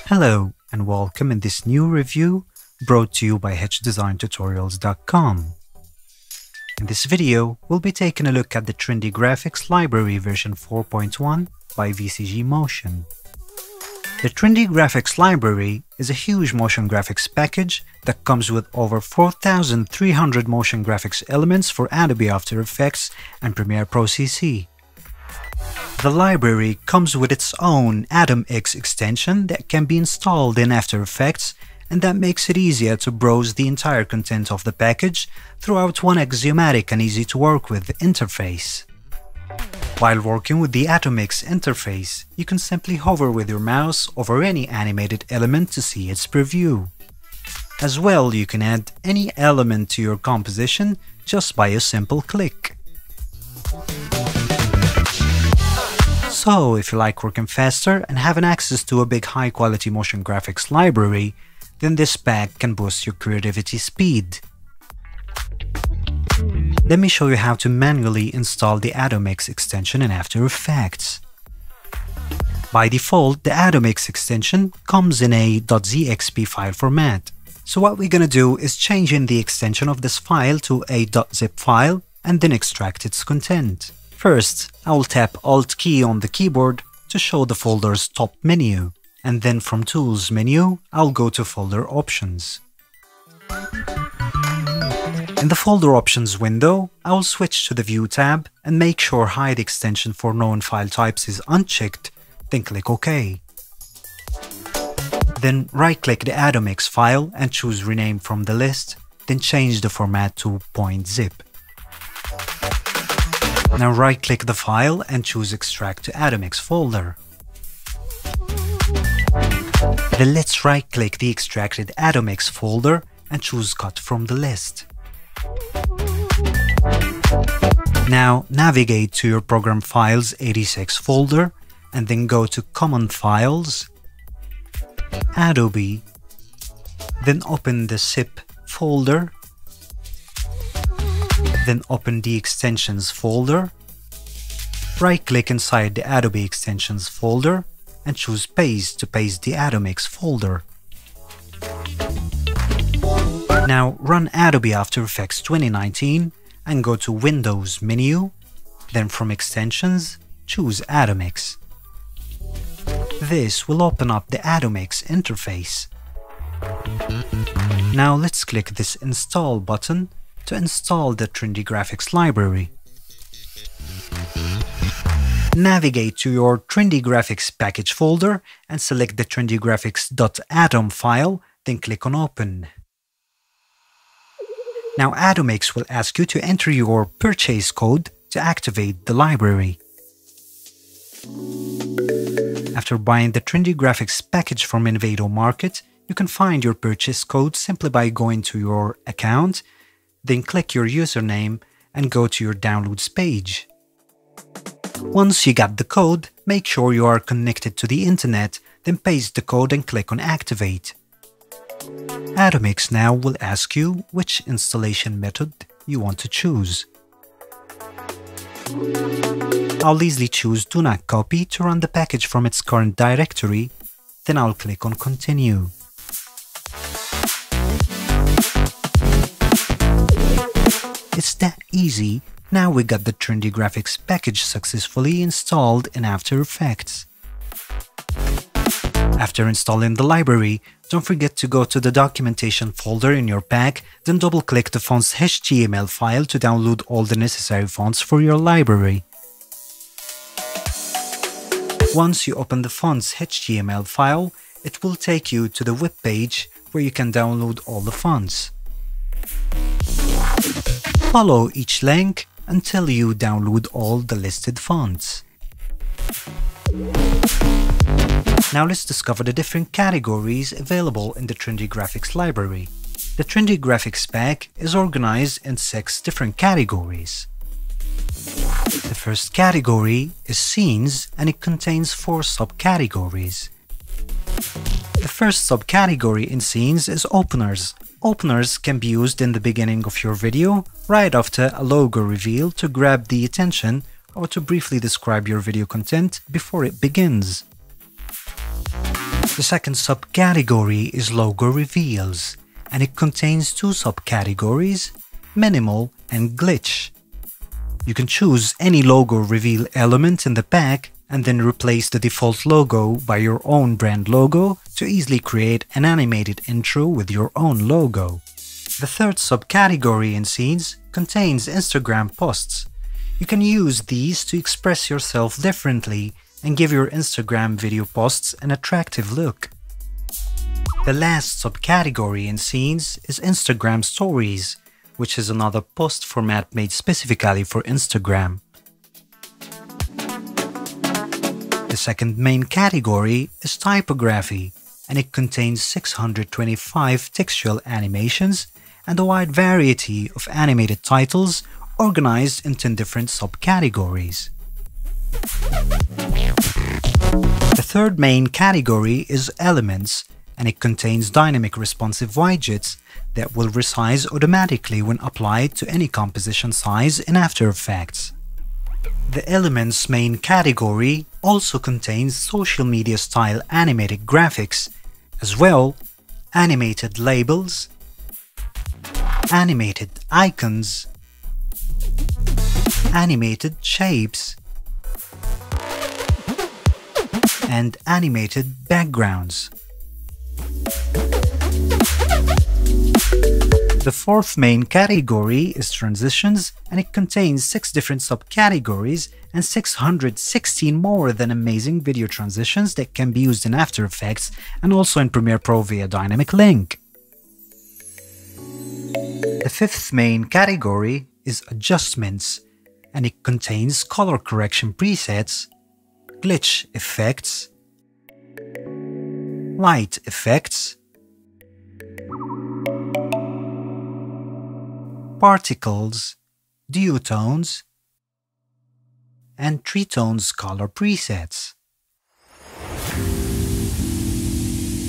Hello and welcome in this new review brought to you by Hdesigntutorials.com. In this video, we'll be taking a look at the Trendy Graphics Library version 4.1 by VCG Motion. The Trendy Graphics Library is a huge motion graphics package that comes with over 4,300 motion graphics elements for Adobe After Effects and Premiere Pro CC. The library comes with its own Atomix extension that can be installed in After Effects, and that makes it easier to browse the entire content of the package throughout one axiomatic and easy to work with interface. While working with the Atomix interface, you can simply hover with your mouse over any animated element to see its preview. As well, you can add any element to your composition just by a simple click. So, if you like working faster and having access to a big high-quality motion graphics library, then this pack can boost your creativity speed. Let me show you how to manually install the Atomix extension in After Effects. By default, the Atomix extension comes in a .zxp file format. So what we're gonna do is change in the extension of this file to a .zip file and then extract its content. First, I will tap Alt key on the keyboard to show the folder's top menu, and then from Tools menu, I'll go to Folder Options. In the Folder Options window, I will switch to the View tab and make sure Hide Extension for Known File Types is unchecked, then click OK. Then right-click the Atomix file and choose Rename from the list, then change the format to .zip. Now right-click the file and choose Extract to Atomix folder. Then let's right-click the extracted Atomix folder and choose Cut from the list. Now navigate to your Program Files 86 folder and then go to Common Files, Adobe, then open the zip folder, then open the Extensions folder, right-click inside the Adobe Extensions folder and choose Paste to paste the Atomix folder. Now run Adobe After Effects 2019 and go to Windows menu, then from Extensions, choose Atomix. This will open up the Atomix interface. Now let's click this Install button to install the Trendy Graphics Library. Navigate to your Trendy Graphics package folder and select the trendygraphics.atom file, then click on Open. Now Atomix will ask you to enter your purchase code to activate the library. After buying the Trendy Graphics package from Envato Market, you can find your purchase code simply by going to your account, then click your username and go to your Downloads page. Once you got the code, make sure you are connected to the internet, then paste the code and click on Activate. Atomix now will ask you which installation method you want to choose. I'll easily choose Do Not Copy to run the package from its current directory, then I'll click on Continue. It's that easy. Now we got the Trendy Graphics package successfully installed in After Effects. After installing the library, don't forget to go to the documentation folder in your pack, then double-click the font's HTML file to download all the necessary fonts for your library. Once you open the font's HTML file, it will take you to the web page where you can download all the fonts. Follow each link until you download all the listed fonts. Now let's discover the different categories available in the Trendy Graphics library. The Trendy Graphics pack is organized in 6 different categories. The first category is Scenes, and it contains 4 subcategories. The first subcategory in Scenes is Openers. Openers can be used in the beginning of your video, right after a logo reveal, to grab the attention or to briefly describe your video content before it begins. The second subcategory is Logo Reveals, and it contains 2 subcategories, Minimal and Glitch. You can choose any logo reveal element in the pack and then replace the default logo by your own brand logo to easily create an animated intro with your own logo. The third subcategory in Scenes contains Instagram posts. You can use these to express yourself differently and give your Instagram video posts an attractive look. The last subcategory in Scenes is Instagram Stories, which is another post format made specifically for Instagram. The second main category is Typography, and it contains 625 textual animations and a wide variety of animated titles organized in 10 different subcategories. The third main category is Elements, and it contains dynamic responsive widgets that will resize automatically when applied to any composition size in After Effects. The Elements main category also contains social media style animated graphics, as well animated labels, animated icons, animated shapes, and animated backgrounds. The fourth main category is Transitions, and it contains 6 different subcategories and 616 more than amazing video transitions that can be used in After Effects and also in Premiere Pro via Dynamic Link. The fifth main category is Adjustments, and it contains color correction presets, glitch effects, light effects, particles, duotones, and tritones color presets.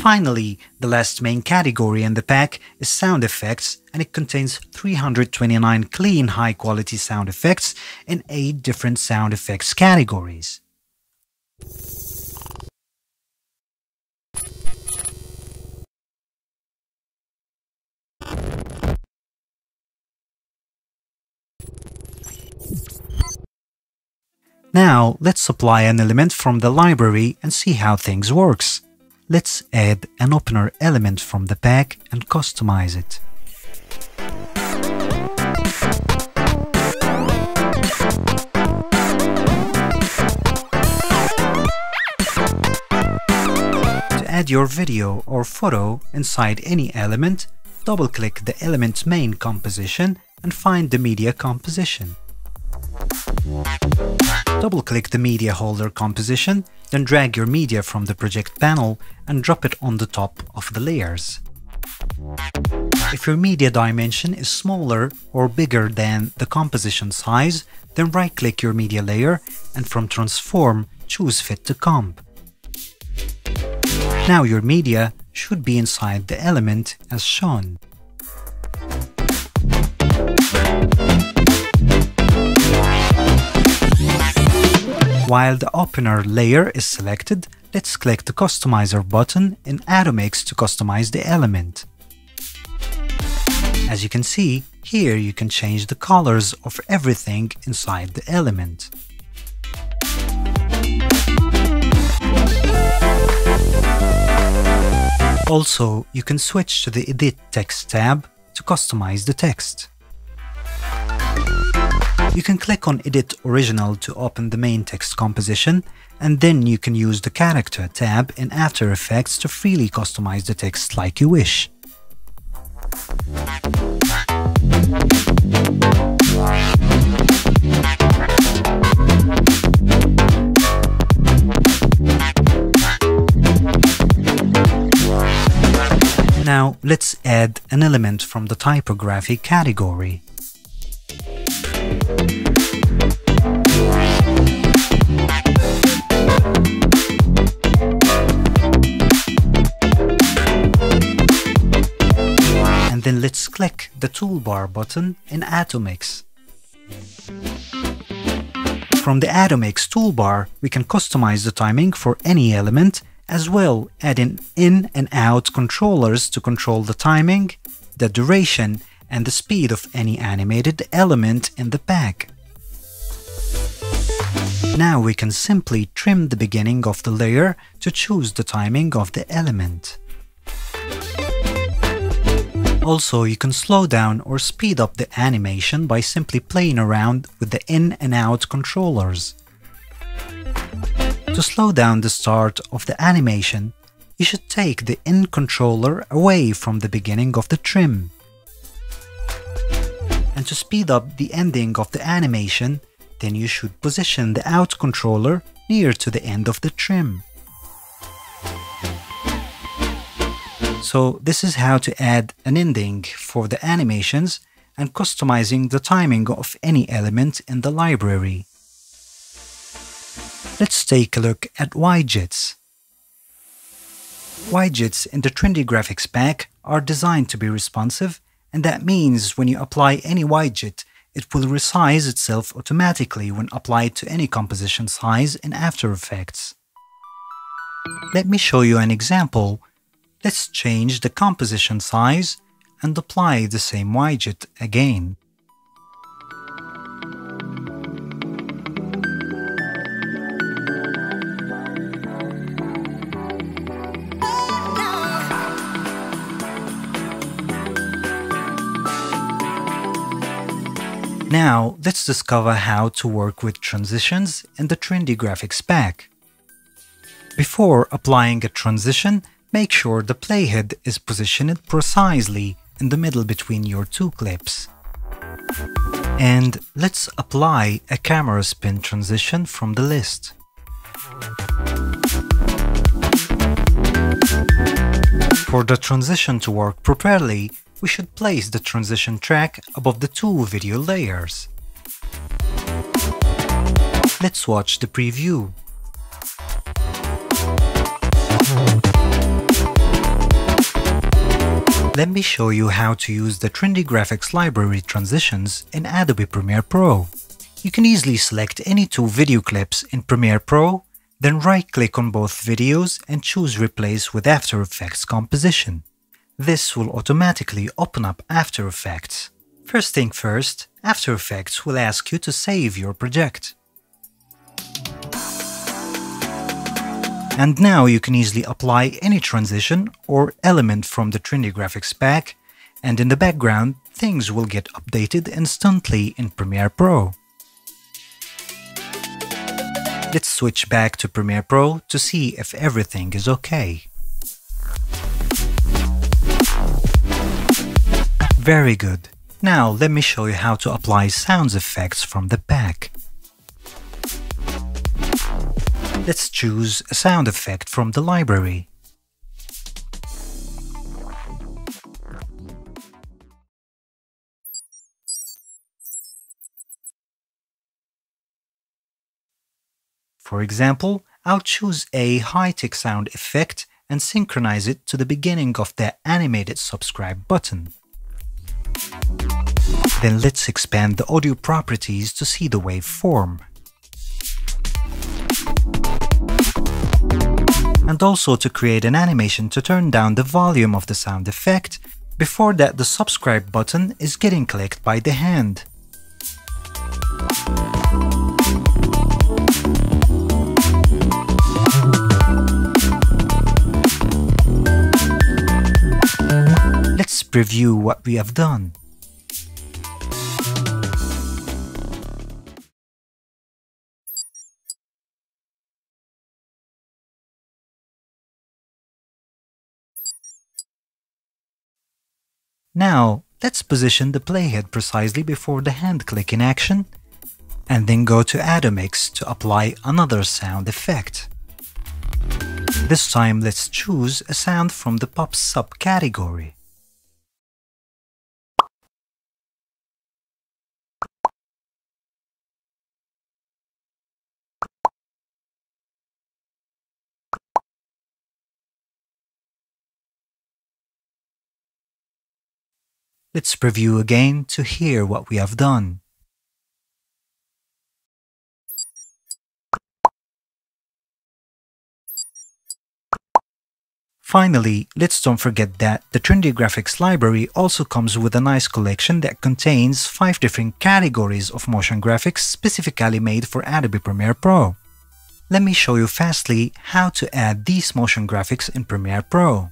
Finally, the last main category in the pack is Sound Effects, and it contains 329 clean, high-quality sound effects in 8 different sound effects categories. Now, let's apply an element from the library and see how things works. Let's add an opener element from the pack and customize it. To add your video or photo inside any element, double-click the element main composition and find the media composition. Double-click the media holder composition, then drag your media from the project panel and drop it on the top of the layers. If your media dimension is smaller or bigger than the composition size, then right-click your media layer and from Transform, choose Fit to Comp. Now your media should be inside the element as shown. While the opener layer is selected, let's click the Customizer button in Atomix to customize the element. As you can see, here you can change the colors of everything inside the element. Also, you can switch to the Edit Text tab to customize the text. You can click on Edit Original to open the main text composition, and then you can use the Character tab in After Effects to freely customize the text like you wish. Now let's add an element from the typography category. And then let's click the toolbar button in Atomix. From the Atomix toolbar, we can customize the timing for any element, as well adding in and out controllers to control the timing, the duration, and the speed of any animated element in the pack. Now we can simply trim the beginning of the layer to choose the timing of the element. Also, you can slow down or speed up the animation by simply playing around with the in and out controllers. To slow down the start of the animation, you should take the in controller away from the beginning of the trim. And to speed up the ending of the animation, then you should position the out controller near to the end of the trim. So this is how to add an ending for the animations and customizing the timing of any element in the library. Let's take a look at widgets. Widgets in the Trendy Graphics pack are designed to be responsive, and that means when you apply any widget, it will resize itself automatically when applied to any composition size in After Effects. Let me show you an example. Let's change the composition size and apply the same widget again. Now, let's discover how to work with transitions in the Trendy Graphics pack. Before applying a transition, make sure the playhead is positioned precisely in the middle between your two clips. And let's apply a camera spin transition from the list. For the transition to work properly, we should place the transition track above the two video layers. Let's watch the preview. Let me show you how to use the Trendy Graphics Library transitions in Adobe Premiere Pro. You can easily select any two video clips in Premiere Pro, then right-click on both videos and choose Replace with After Effects Composition. This will automatically open up After Effects. First thing first, After Effects will ask you to save your project. And now you can easily apply any transition or element from the Trendy Graphics pack, and in the background, things will get updated instantly in Premiere Pro. Let's switch back to Premiere Pro to see if everything is okay. Very good. Now let me show you how to apply sound effects from the pack. Let's choose a sound effect from the library. For example, I'll choose a high-tech sound effect and synchronize it to the beginning of the animated subscribe button. Then let's expand the audio properties to see the waveform. And also to create an animation to turn down the volume of the sound effect. Before that, the subscribe button is getting clicked by the hand. Let's preview what we have done. Now, let's position the playhead precisely before the hand click in action, and then go to Atomix to apply another sound effect. This time, let's choose a sound from the pop subcategory. Let's preview again to hear what we have done. Finally, let's don't forget that the Trendy Graphics Library also comes with a nice collection that contains 5 different categories of motion graphics specifically made for Adobe Premiere Pro. Let me show you fastly how to add these motion graphics in Premiere Pro.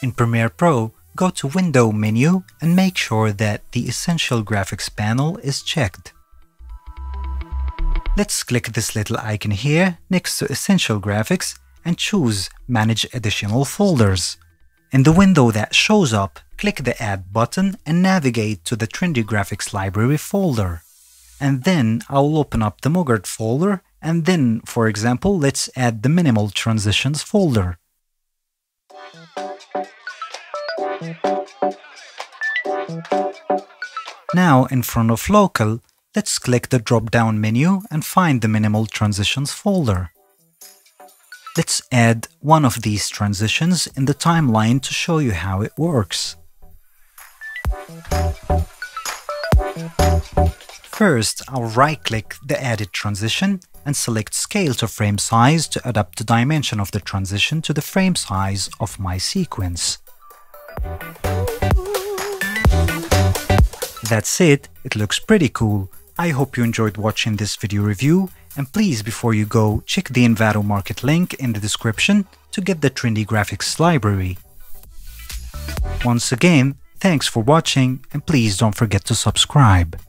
In Premiere Pro, go to Window menu and make sure that the Essential Graphics panel is checked. Let's click this little icon here next to Essential Graphics and choose Manage Additional Folders. In the window that shows up, click the Add button and navigate to the Trendy Graphics Library folder. And then I'll open up the Mogart folder, and then, for example, let's add the Minimal Transitions folder. Now, in front of Local, let's click the drop-down menu and find the Minimal Transitions folder. Let's add one of these transitions in the timeline to show you how it works. First, I'll right-click the added transition and select Scale to Frame Size to adapt the dimension of the transition to the frame size of my sequence. That's it, it looks pretty cool. I hope you enjoyed watching this video review, and please, before you go, check the Envato Market link in the description to get the Trendy Graphics library. Once again, thanks for watching, and please don't forget to subscribe.